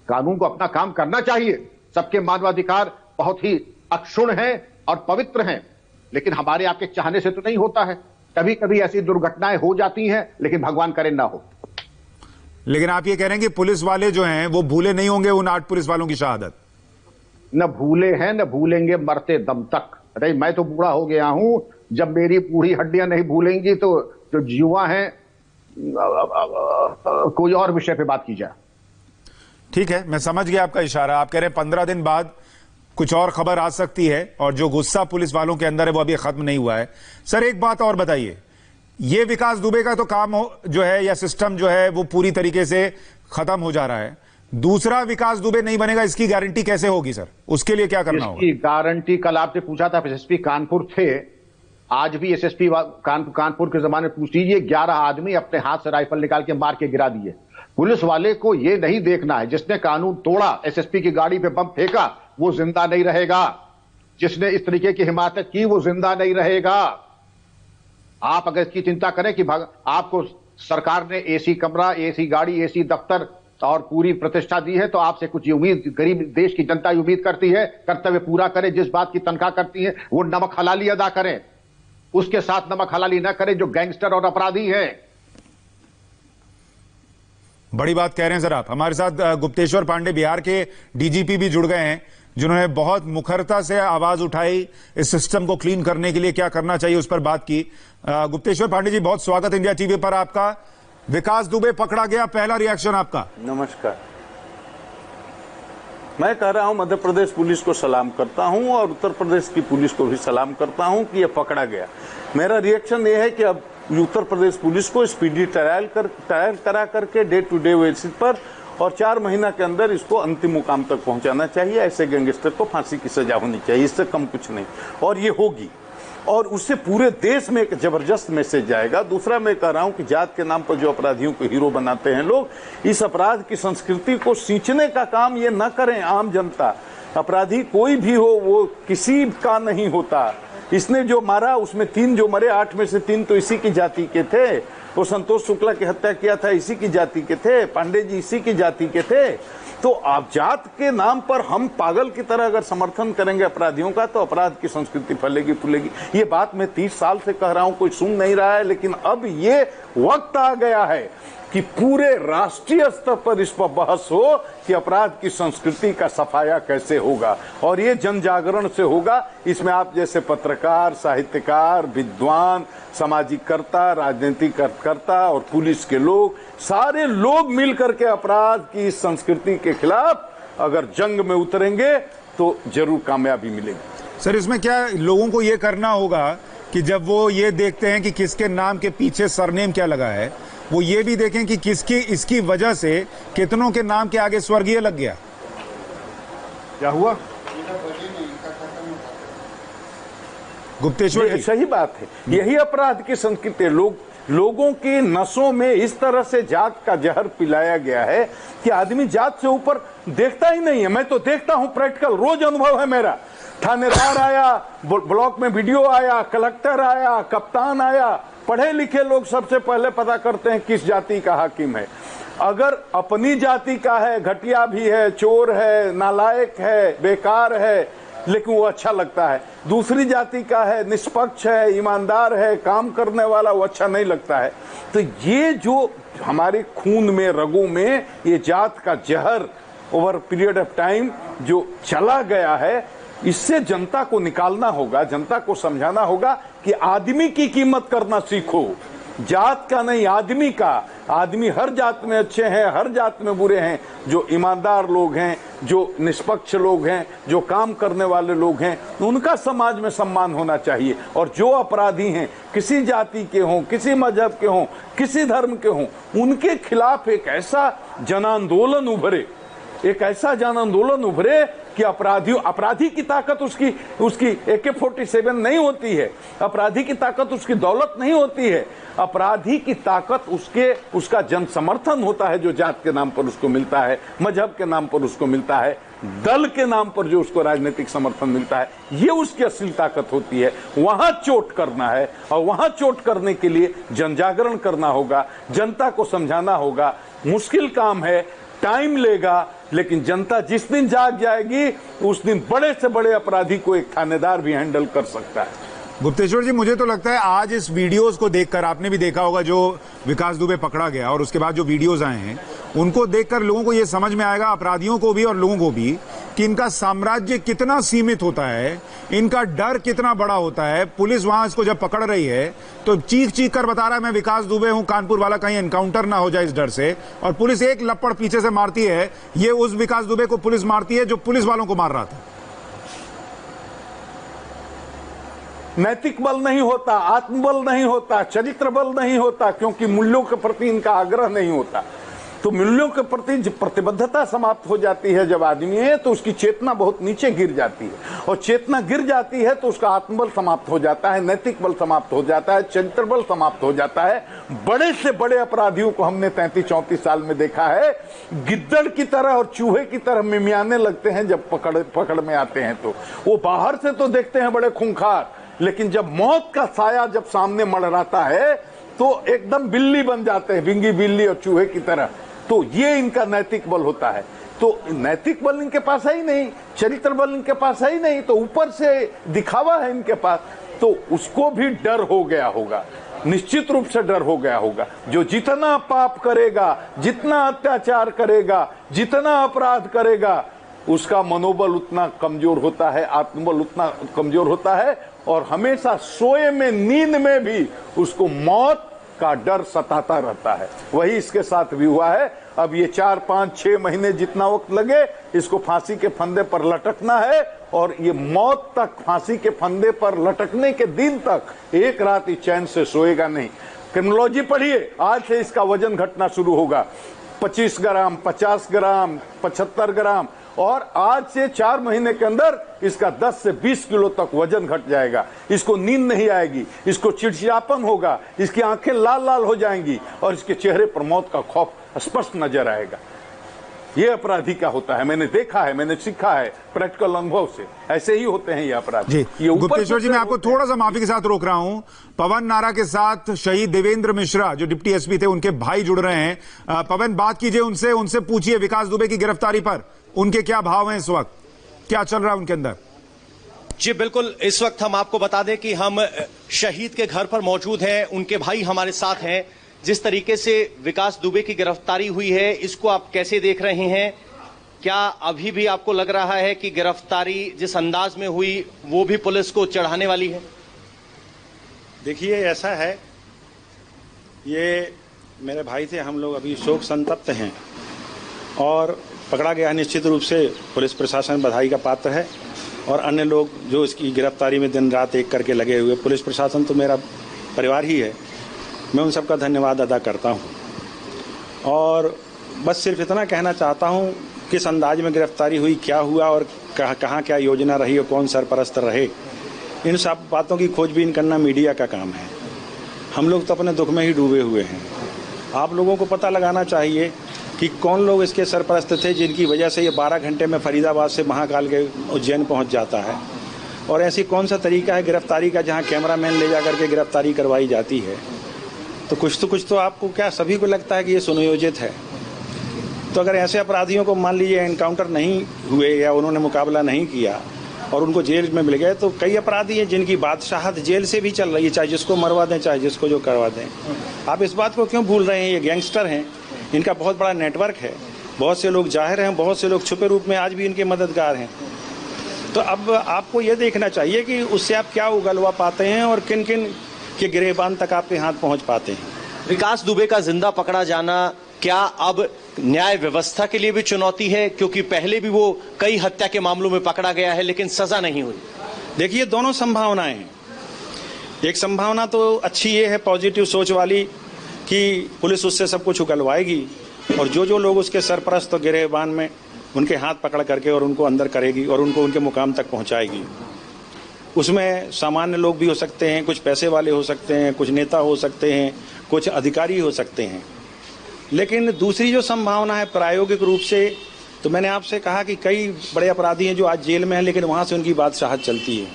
कानून को अपना काम करना चाहिए। सबके मानवाधिकार बहुत ही अक्षुण्ण हैं और पवित्र हैं, लेकिन हमारे आपके चाहने से तो नहीं होता है। कभी कभी ऐसी दुर्घटनाएं हो जाती हैं, लेकिन भगवान करे ना हो। लेकिन आप ये कह रहे हैं कि पुलिस वाले जो हैं वो भूले नहीं होंगे उन 8 पुलिस वालों की शहादत? न भूले हैं, न भूलेंगे मरते दम तक। अरे मैं तो बूढ़ा हो गया हूं, जब मेरी बूढ़ी हड्डियां नहीं भूलेंगी तो जो युवा हैं, कोई और विषय पे बात की जाए। ठीक है, मैं समझ गया आपका इशारा। आप कह रहे हैं 15 दिन बाद कुछ और खबर आ सकती है, और जो गुस्सा पुलिस वालों के अंदर है वो अभी खत्म नहीं हुआ है। सर, एक बात और बताइए, ये विकास दुबे का तो काम जो है, या सिस्टम जो है, वो पूरी तरीके से खत्म हो जा रहा है। दूसरा विकास दुबे नहीं बनेगा, इसकी गारंटी कैसे होगी सर? उसके लिए क्या करना होगा? इसकी गारंटी, कल आपने पूछा था, एसएसपी कानपुर थे, आज भी एसएसपी कानपुर के जमाने पूछ लीजिए, 11 आदमी अपने हाथ से राइफल निकाल के मार के गिरा दिए। पुलिस वाले को यह नहीं देखना है, जिसने कानून तोड़ा, एसएसपी की गाड़ी पे बम फेंका, वो जिंदा नहीं रहेगा। जिसने इस तरीके की हिमाकत की, वो जिंदा नहीं रहेगा। आप अगर इसकी चिंता करें कि आपको सरकार ने एसी कमरा, एसी गाड़ी, एसी दफ्तर और पूरी प्रतिष्ठा दी है, तो आपसे कुछ उम्मीद गरीब देश की जनता उम्मीद करती है, कर्तव्य पूरा करें। जिस बात की तनख्वाह करती है वो नमक हलाली अदा करें, उसके साथ नमक हलाली न करें जो गैंगस्टर और अपराधी हैं। बड़ी बात कह रहे हैं सर आप। हमारे साथ गुप्तेश्वर पांडे बिहार के डीजीपी भी जुड़ गए हैं, जिन्होंने बहुत मुखरता से आवाज उठाई इस सिस्टम को क्लीन करने के लिए क्या करना चाहिए उस पर बात की। गुप्तेश्वर पांडे जी, बहुत स्वागत इंडिया टीवी पर आपका। विकास दुबे पकड़ा गया, पहला रिएक्शन आपका। नमस्कार। मैं कह रहा हूं मध्य प्रदेश पुलिस को सलाम करता हूं और उत्तर प्रदेश की पुलिस को भी सलाम करता हूं कि यह पकड़ा गया। मेरा रिएक्शन यह है कि अब उत्तर प्रदेश पुलिस को स्पीडी ट्रायल करा करके डे टू डे बेसिस पर और 4 महीना के अंदर इसको अंतिम मुकाम तक पहुंचाना चाहिए। ऐसे गैंगस्टर को फांसी की सजा होनी चाहिए, इससे कम कुछ नहीं, और ये होगी। और उससे पूरे देश में एक जबरदस्त मैसेज जाएगा। दूसरा मैं कह रहा हूं कि जात के नाम पर जो अपराधियों को हीरो बनाते हैं लोग, इस अपराध की संस्कृति को सींचने का काम ये न करें। आम जनता, अपराधी कोई भी हो वो किसी का नहीं होता। इसने जो मारा उसमें 3 जो मरे, 8 में से 3 तो इसी की जाति के थे। वो संतोष शुक्ला की हत्या किया था, इसी की जाति के थे। पांडे जी इसी की जाति के थे। तो आप जात के नाम पर हम पागल की तरह अगर समर्थन करेंगे अपराधियों का, तो अपराध की संस्कृति फैलेगी फूलेगी। ये बात मैं 30 साल से कह रहा हूं, कोई सुन नहीं रहा है। लेकिन अब ये वक्त आ गया है कि पूरे राष्ट्रीय स्तर पर इस पर बहस हो कि अपराध की संस्कृति का सफाया कैसे होगा, और ये जन जागरण से होगा। इसमें आप जैसे पत्रकार, साहित्यकार, विद्वान, सामाजिक कर्ता, राजनीतिक कर्ता और पुलिस के लोग, सारे लोग मिलकर के अपराध की इस संस्कृति के खिलाफ अगर जंग में उतरेंगे तो जरूर कामयाबी मिलेगी। सर, इसमें क्या लोगों को ये करना होगा कि जब वो ये देखते हैं कि किसके नाम के पीछे सरनेम क्या लगा है, वो ये भी देखें कि किसकी इसकी वजह से कितनों के नाम के आगे स्वर्गीय लग गया। क्या हुआ? गुप्तेश्वर, सही बात है। यही अपराध की संस्कृति। लोगों की नसों में इस तरह से जात का जहर पिलाया गया है कि आदमी जात से ऊपर देखता ही नहीं है। मैं तो देखता हूं, प्रैक्टिकल रोज अनुभव है मेरा। थानेदार आया, ब्लॉक में वीडियो आया, कलेक्टर आया, कप्तान आया। पढ़े लिखे लोग सबसे पहले पता करते हैं किस जाति का हाकिम है। अगर अपनी जाति का है, घटिया भी है, चोर है, नालायक है, बेकार है, लेकिन वो अच्छा लगता है। दूसरी जाति का है, निष्पक्ष है, ईमानदार है, काम करने वाला, वो अच्छा नहीं लगता है। तो ये जो हमारे खून में, रगों में ये जात का जहर ओवर पीरियड ऑफ टाइम जो चला गया है, इससे जनता को निकालना होगा, जनता को समझाना होगा कि आदमी की कीमत करना सीखो, जात का नहीं, आदमी का। आदमी हर जात में अच्छे हैं, हर जात में बुरे हैं। जो ईमानदार लोग हैं, जो निष्पक्ष लोग हैं, जो काम करने वाले लोग हैं, उनका समाज में सम्मान होना चाहिए। और जो अपराधी हैं, किसी जाति के हों, किसी मजहब के हों, किसी धर्म के हों, उनके खिलाफ एक ऐसा जन आंदोलन उभरे, एक ऐसा जन आंदोलन उभरे कि अपराधी की ताकत उसकी AK-47 नहीं होती है। अपराधी की ताकत उसकी दौलत नहीं होती है। अपराधी की ताकत उसका जन समर्थन होता है, जो जात के नाम पर उसको मिलता है, मजहब के नाम पर उसको मिलता है, दल के नाम पर जो उसको राजनीतिक समर्थन मिलता है। ये उसकी असली ताकत होती है। वहां चोट करना है, और वहां चोट करने के लिए जन जागरण करना होगा, जनता को समझाना होगा। मुश्किल काम है, टाइम लेगा, लेकिन जनता जिस दिन जाग जाएगी उस दिन बड़े से बड़े अपराधी को एक थानेदार भी हैंडल कर सकता है। गुप्तेश्वर जी, मुझे तो लगता है आज इस वीडियोस को देखकर, आपने भी देखा होगा जो विकास दुबे पकड़ा गया और उसके बाद जो वीडियोस आए हैं, उनको देखकर लोगों को ये समझ में आएगा, अपराधियों को भी और लोगों को भी, कि इनका साम्राज्य कितना सीमित होता है, इनका डर कितना बड़ा होता है। पुलिस वहां इसको जब पकड़ रही है तो चीख चीख कर बता रहा है मैं विकास दुबे हूं, कानपुर वाला, कहीं एनकाउंटर ना हो जाए इस डर से। और पुलिस एक लपड़ पीछे से मारती है, ये उस विकास दुबे को पुलिस मारती है जो पुलिस वालों को मार रहा था। नैतिक बल नहीं होता, आत्मबल नहीं होता, चरित्र बल नहीं होता, क्योंकि मूल्यों के प्रति इनका आग्रह नहीं होता। तो मूल्यों के प्रति जब प्रतिबद्धता समाप्त हो जाती है जब आदमी है, तो उसकी चेतना बहुत नीचे गिर जाती है। और चेतना गिर जाती है तो उसका आत्मबल समाप्त हो जाता है, नैतिक बल समाप्त हो जाता है, चरित्र बल समाप्त हो जाता है। बड़े से बड़े अपराधियों को हमने 33-34 साल में देखा है, गिद्दड़ की तरह और चूहे की तरह मिमियाने लगते हैं जब पकड़ में आते हैं। तो वो बाहर से तो देखते हैं बड़े खूंखार, लेकिन जब मौत का साया जब सामने मंडराता है तो एकदम बिल्ली बन जाते हैं, बिंगी बिल्ली और चूहे की तरह। तो ये इनका नैतिक बल होता है। तो नैतिक बल इनके पास है ही नहीं, चरित्र बल इनके पास है ही नहीं, तो ऊपर से दिखावा है इनके पास, तो उसको भी डर हो गया होगा, निश्चित रूप से डर हो गया होगा। जो जितना पाप करेगा, जितना अत्याचार करेगा, जितना अपराध करेगा, उसका मनोबल उतना कमजोर होता है, आत्मबल उतना कमजोर होता है, और हमेशा सोए में, नींद में भी उसको मौत का डर सताता रहता है। वही इसके साथ भी हुआ है। अब ये 4, 5, 6 महीने जितना वक्त लगे, इसको फांसी के फंदे पर लटकना है, और ये मौत तक, फांसी के फंदे पर लटकने के दिन तक एक रात चैन से सोएगा नहीं। क्रिमिनोलॉजी पढ़िए, आज से इसका वजन घटना शुरू होगा। 25 ग्राम, 50 ग्राम, 75 ग्राम, और आज से 4 महीने के अंदर इसका 10 से 20 किलो तक वजन घट जाएगा। इसको नींद नहीं आएगी, इसको चिड़चिड़ापन होगा, इसकी आंखें लाल लाल हो जाएंगी, और इसके चेहरे पर मौत का खौफ स्पष्ट नजर आएगा। ये अपराधी का होता है, मैंने देखा है, मैंने सीखा है प्रैक्टिकल अनुभव से। ऐसे ही होते हैं ये अपराधी। जी गुप्तेश्वर जी, मैं आपको थोड़ा सा माफी के साथ रोक रहा हूं। पवन नारा के साथ शहीद देवेंद्र मिश्रा जो डिप्टी एसपी थे, उनके भाई जुड़ रहे हैं। पवन, बात कीजिए उनसे पूछिए विकास दुबे की गिरफ्तारी पर उनके क्या भाव हैं, इस वक्त क्या चल रहा है उनके अंदर। जी बिल्कुल, इस वक्त हम आपको बता दें कि हम शहीद के घर पर मौजूद हैं, उनके भाई हमारे साथ हैं। जिस तरीके से विकास दुबे की गिरफ्तारी हुई है, इसको आप कैसे देख रहे हैं? क्या अभी भी आपको लग रहा है कि गिरफ्तारी जिस अंदाज में हुई वो भी पुलिस को चढ़ाने वाली है? देखिए, ऐसा है, ये मेरे भाई थे, हम लोग अभी शोक संतप्त हैं, और पकड़ा गया निश्चित रूप से पुलिस प्रशासन बधाई का पात्र है, और अन्य लोग जो इसकी गिरफ्तारी में दिन रात एक करके लगे हुए, पुलिस प्रशासन तो मेरा परिवार ही है, मैं उन सबका धन्यवाद अदा करता हूं। और बस सिर्फ इतना कहना चाहता हूं, किस अंदाज में गिरफ्तारी हुई, क्या हुआ, और कहाँ क्या योजना रही और कौन सरपरस्त रहे, इन सब बातों की खोजबीन करना मीडिया का काम है। हम लोग तो अपने दुख में ही डूबे हुए हैं। आप लोगों को पता लगाना चाहिए कि कौन लोग इसके सरपरस्त थे जिनकी वजह से ये 12 घंटे में फरीदाबाद से महाकाल के उज्जैन पहुंच जाता है, और ऐसी कौन सा तरीका है गिरफ्तारी का जहां कैमरामैन ले जाकर के गिरफ्तारी करवाई जाती है। तो कुछ तो आपको क्या सभी को लगता है कि ये सुनियोजित है। तो अगर ऐसे अपराधियों को मान लीजिए एनकाउंटर नहीं हुए या उन्होंने मुकाबला नहीं किया और उनको जेल में मिल गए, तो कई अपराधी हैं जिनकी बादशाहत जेल से भी चल रही है, चाहे जिसको मरवा दें चाहे जिसको जो करवा दें। आप इस बात को क्यों भूल रहे हैं? ये गैंगस्टर हैं, इनका बहुत बड़ा नेटवर्क है, बहुत से लोग जाहिर हैं, बहुत से लोग छुपे रूप में आज भी इनके मददगार हैं। तो अब आपको ये देखना चाहिए कि उससे आप क्या उगलवा पाते हैं और किन किन के गिरेबान तक आपके हाथ पहुंच पाते हैं। विकास दुबे का जिंदा पकड़ा जाना क्या अब न्याय व्यवस्था के लिए भी चुनौती है? क्योंकि पहले भी वो कई हत्या के मामलों में पकड़ा गया है लेकिन सजा नहीं हुई। देखिए, दोनों संभावनाएं हैं। एक संभावना तो अच्छी ये है, पॉजिटिव सोच वाली, कि पुलिस उससे सब कुछ उगलवाएगी और जो लोग उसके सरपरस्त और गिरेबान में, उनके हाथ पकड़ करके और उनको अंदर करेगी और उनको उनके मुकाम तक पहुंचाएगी। उसमें सामान्य लोग भी हो सकते हैं, कुछ पैसे वाले हो सकते हैं, कुछ नेता हो सकते हैं, कुछ अधिकारी हो सकते हैं। लेकिन दूसरी जो संभावना है प्रायोगिक रूप से, तो मैंने आपसे कहा कि कई बड़े अपराधी हैं जो आज जेल में हैं लेकिन वहां से उनकी बादशाहत चलती है।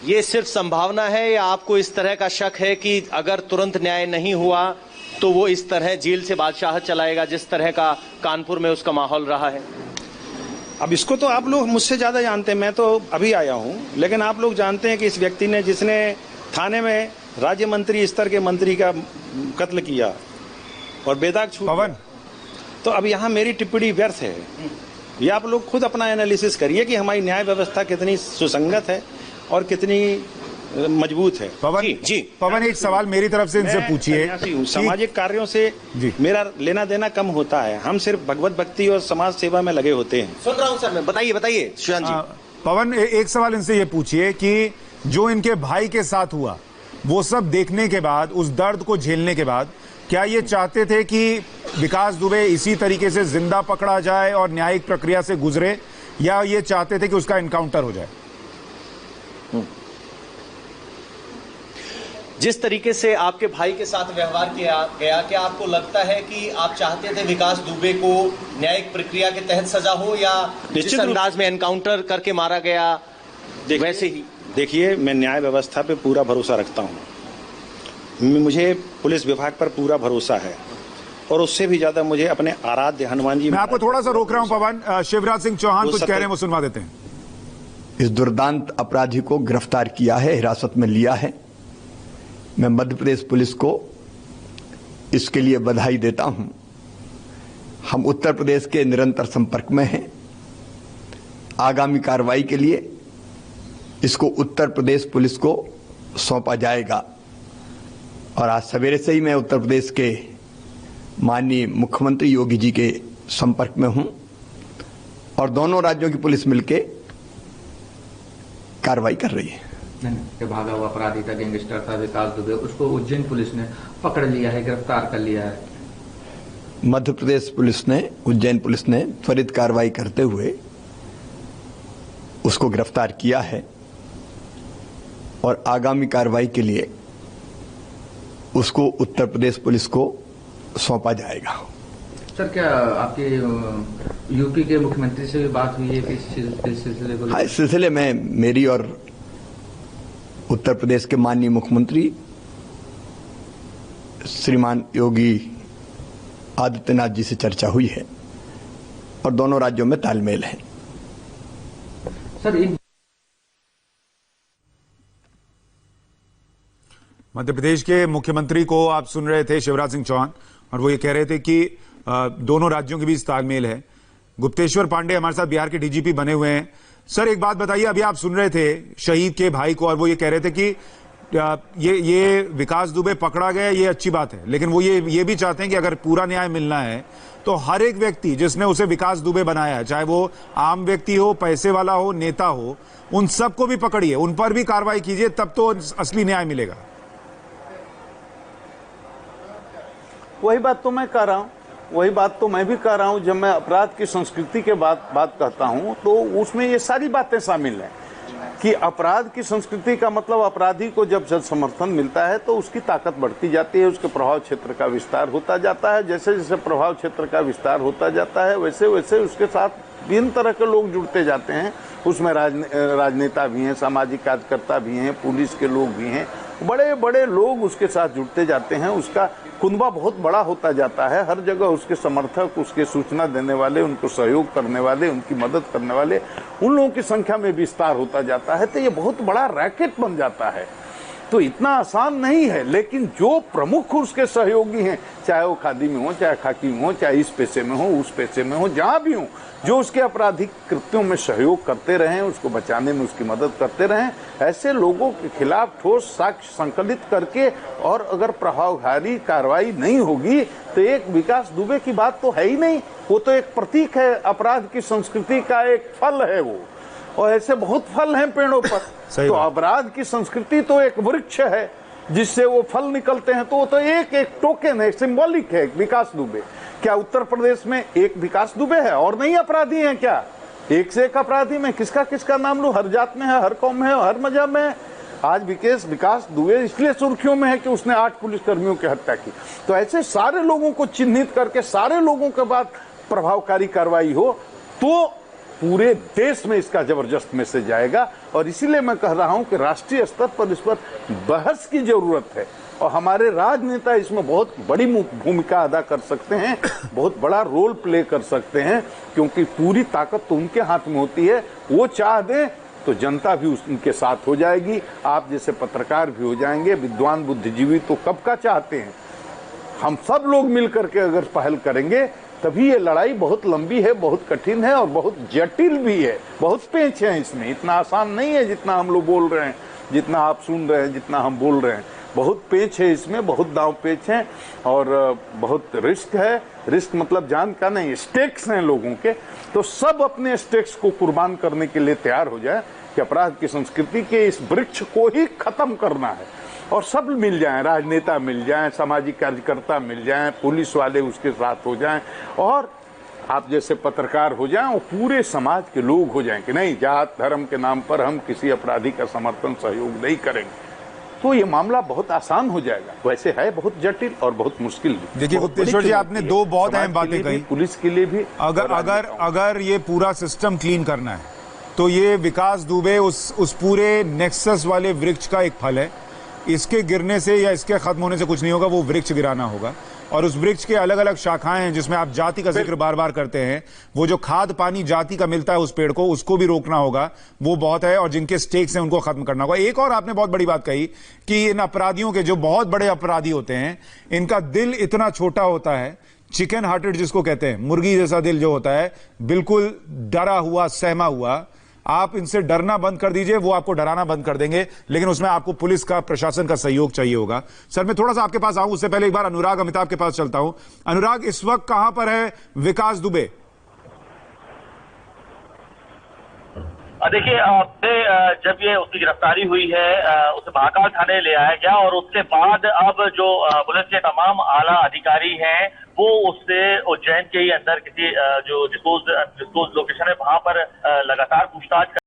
ये सिर्फ संभावना है या आपको इस तरह का शक है कि अगर तुरंत न्याय नहीं हुआ तो वो इस तरह जेल से बादशाहत चलाएगा जिस तरह का कानपुर में उसका माहौल रहा है? अब इसको तो आप लोग मुझसे ज्यादा जानते हैं, मैं तो अभी आया हूं, लेकिन आप लोग जानते हैं कि इस व्यक्ति ने, जिसने थाने में राज्य मंत्री स्तर के मंत्री का कत्ल किया और बेदाग छूट गया, तो अब यहाँ मेरी टिप्पणी व्यर्थ है। ये आप लोग खुद अपना एनालिसिस करिए कि हमारी न्याय व्यवस्था कितनी सुसंगत है और कितनी मजबूत है। पवन, एक सवाल मेरी तरफ से इनसे पूछिए। सामाजिक कार्यों से मेरा लेना देना कम होता है, हम सिर्फ भगवत भक्ति और समाज सेवा में लगे होते हैं। सुन रहा हूं सर मैं, बताइए सुशांत जी। पवन, एक सवाल इनसे ये पूछिए कि जो इनके भाई के साथ हुआ, वो सब देखने के बाद, उस दर्द को झेलने के बाद, क्या ये चाहते थे कि विकास दुबे इसी तरीके से जिंदा पकड़ा जाए और न्यायिक प्रक्रिया से गुजरे, या ये चाहते थे कि उसका एनकाउंटर हो जाए? जिस तरीके से आपके भाई के साथ व्यवहार किया गया, क्या आपको लगता है कि आप चाहते थे विकास दुबे को न्यायिक प्रक्रिया के तहत सजा हो, या जिस अंदाज में एनकाउंटर करके मारा गया वैसे ही? देखिए, मैं न्याय व्यवस्था पे पूरा भरोसा रखता हूँ, मुझे पुलिस विभाग पर पूरा भरोसा है, और उससे भी ज्यादा मुझे अपने आराध्य हनुमान जी। मैं आपको थोड़ा सा रोक रहा हूं पवन। शिवराज सिंह चौहान कुछ कह रहे हैं, वो सुनवा देते हैं। इस दुर्दांत अपराधी को गिरफ्तार किया है, हिरासत में लिया है। मैं मध्य प्रदेश पुलिस को इसके लिए बधाई देता हूं। हम उत्तर प्रदेश के निरंतर संपर्क में हैं। आगामी कार्रवाई के लिए इसको उत्तर प्रदेश पुलिस को सौंपा जाएगा। और आज सवेरे से ही मैं उत्तर प्रदेश के माननीय मुख्यमंत्री योगी जी के संपर्क में हूं और दोनों राज्यों की पुलिस मिलकर कार्रवाई कर रही है। नहीं, भागा हुआ अपराधी था, गैंगस्टर था विकास दुबे, उसको उज्जैन पुलिस ने पकड़ लिया है, गिरफ्तार कर लिया है। मध्य प्रदेश पुलिस ने, उज्जैन पुलिस ने त्वरित कार्रवाई करते हुए उसको गिरफ्तार किया है और आगामी कार्रवाई के लिए उसको उत्तर प्रदेश पुलिस को सौंपा जाएगा। सर, क्या आपके यूपी के मुख्यमंत्री से भी बात हुई है कि इस सिलसिले को? हाँ, इस सिलसिले में मेरी और उत्तर प्रदेश के माननीय मुख्यमंत्री श्रीमान योगी आदित्यनाथ जी से चर्चा हुई है और दोनों राज्यों में तालमेल है। सर, मध्य प्रदेश के मुख्यमंत्री को आप सुन रहे थे, शिवराज सिंह चौहान, और वो ये कह रहे थे कि दोनों राज्यों के बीच तालमेल है। गुप्तेश्वर पांडे हमारे साथ बिहार के डीजीपी बने हुए हैं। सर, एक बात बताइए, अभी आप सुन रहे थे शहीद के भाई को और वो ये कह रहे थे कि ये विकास दुबे पकड़ा गया, ये अच्छी बात है, लेकिन वो ये भी चाहते हैं कि अगर पूरा न्याय मिलना है तो हर एक व्यक्ति जिसने उसे विकास दुबे बनाया है, चाहे वो आम व्यक्ति हो, पैसे वाला हो, नेता हो, उन सबको भी पकड़िए, उन पर भी कार्रवाई कीजिए, तब तो असली न्याय मिलेगा। वही बात तो मैं कह रहा हूं, वही बात तो मैं भी कह रहा हूं। जब मैं अपराध की संस्कृति के बात कहता हूं तो उसमें ये सारी बातें शामिल हैं कि अपराध की संस्कृति का मतलब अपराधी को जब जन समर्थन मिलता है तो उसकी ताकत बढ़ती जाती है, उसके प्रभाव क्षेत्र का विस्तार होता जाता है। जैसे जैसे प्रभाव क्षेत्र का विस्तार होता जाता है वैसे वैसे उसके साथ विभिन्न तरह के लोग जुड़ते जाते हैं। उसमें राजनेता भी हैं, सामाजिक कार्यकर्ता भी हैं, पुलिस के लोग भी हैं, बड़े बड़े लोग उसके साथ जुड़ते जाते हैं। उसका कुनबा बहुत बड़ा होता जाता है। हर जगह उसके समर्थक, उसके सूचना देने वाले, उनको सहयोग करने वाले, उनकी मदद करने वाले, उन लोगों की संख्या में विस्तार होता जाता है। तो ये बहुत बड़ा रैकेट बन जाता है। तो इतना आसान नहीं है, लेकिन जो प्रमुख उसके सहयोगी हैं, चाहे वो खादी में हो, चाहे खाकी में हो, चाहे इस पैसे में हो, उस पैसे में हो, जहां भी हो, जो उसके आपराधिक कृत्यों में सहयोग करते रहें, उसको बचाने में उसकी मदद करते रहें, ऐसे लोगों के खिलाफ ठोस साक्ष्य संकलित करके, और अगर प्रभावकारी कार्रवाई नहीं होगी तो एक विकास दुबे की बात तो है ही नहीं। वो तो एक प्रतीक है, अपराध की संस्कृति का एक फल है वो, और ऐसे बहुत फल हैं पेड़ों पर। तो अपराध की संस्कृति तो एक वृक्ष है जिससे वो फल निकलते हैं। तो वो तो एक एक टोकन है, सिंबॉलिक है विकास दुबे। क्या उत्तर प्रदेश में एक विकास दुबे है और नहीं अपराधी हैं क्या? एक से एक अपराधी में किसका किसका नाम लूं? हर जात में है, हर कौम में है, हर मजहब में है। आज विकास दुबे इसलिए सुर्खियों में है कि उसने 8 पुलिसकर्मियों की हत्या की। तो ऐसे सारे लोगों को चिन्हित करके सारे लोगों के बाद प्रभावकारी कार्रवाई हो तो पूरे देश में इसका जबरदस्त मैसेज आएगा। और इसीलिए मैं कह रहा हूं कि राष्ट्रीय स्तर पर इस पर बहस की जरूरत है और हमारे राजनेता इसमें बहुत बड़ी भूमिका अदा कर सकते हैं, बहुत बड़ा रोल प्ले कर सकते हैं, क्योंकि पूरी ताकत तो उनके हाथ में होती है। वो चाह दें तो जनता भी उनके साथ हो जाएगी, आप जैसे पत्रकार भी हो जाएंगे, विद्वान बुद्धिजीवी तो कब का चाहते हैं। हम सब लोग मिलकर के अगर पहल करेंगे तभी ये लड़ाई बहुत लंबी है, बहुत कठिन है और बहुत जटिल भी है। बहुत पेच है इसमें, इतना आसान नहीं है जितना हम लोग बोल रहे हैं, जितना आप सुन रहे हैं, जितना हम बोल रहे हैं। बहुत पेच है इसमें, बहुत दांव पेच है और बहुत रिस्क है। रिस्क मतलब जान का नहीं, स्टेक्स हैं लोगों के। तो सब अपने स्टेक्स को कुर्बान करने के लिए तैयार हो जाए कि अपराध की संस्कृति के इस वृक्ष को ही खत्म करना है। और सब मिल जाएं, राजनेता मिल जाएं, सामाजिक कार्यकर्ता मिल जाएं, पुलिस वाले उसके साथ हो जाएं और आप जैसे पत्रकार हो जाएं और पूरे समाज के लोग हो जाएं कि नहीं, जात धर्म के नाम पर हम किसी अपराधी का समर्थन सहयोग नहीं करेंगे। तो ये मामला बहुत आसान हो जाएगा। वैसे है बहुत जटिल और बहुत मुश्किल भी। देखिए गुप्तेश्वर जी, आपने दो बहुत अहम बातें कही। पुलिस के लिए भी अगर ये पूरा सिस्टम क्लीन करना है तो ये विकास दुबे उस पूरे नेक्सस वाले वृक्ष का एक फल है। इसके गिरने से या इसके खत्म होने से कुछ नहीं होगा, वो वृक्ष गिराना होगा। और उस वृक्ष के अलग अलग शाखाएं हैं जिसमें आप जाति का जिक्र बार बार करते हैं, वो जो खाद पानी जाति का मिलता है उस पेड़ को, उसको भी रोकना होगा, वो बहुत है, और जिनके स्टेक्स हैं उनको खत्म करना होगा। एक और आपने बहुत बड़ी बात कही कि इन अपराधियों के, जो बहुत बड़े अपराधी होते हैं, इनका दिल इतना छोटा होता है, चिकन हार्टेड जिसको कहते हैं, मुर्गी जैसा दिल जो होता है, बिल्कुल डरा हुआ, सहमा हुआ। आप इनसे डरना बंद कर दीजिए, वो आपको डराना बंद कर देंगे, लेकिन उसमें आपको पुलिस का, प्रशासन का सहयोग चाहिए होगा। सर, मैं थोड़ा सा आपके पास आऊं उससे पहले एक बार अनुराग अमिताभ के पास चलता हूं। अनुराग, इस वक्त कहां पर है विकास दुबे? देखिए, जब ये उसकी गिरफ्तारी हुई है, उसे महाकाल थाने ले आया गया और उसके बाद अब जो पुलिस के तमाम आला अधिकारी हैं वो उससे उज्जैन के ही अंदर किसी जो डिस्पोज लोकेशन है वहां पर लगातार पूछताछ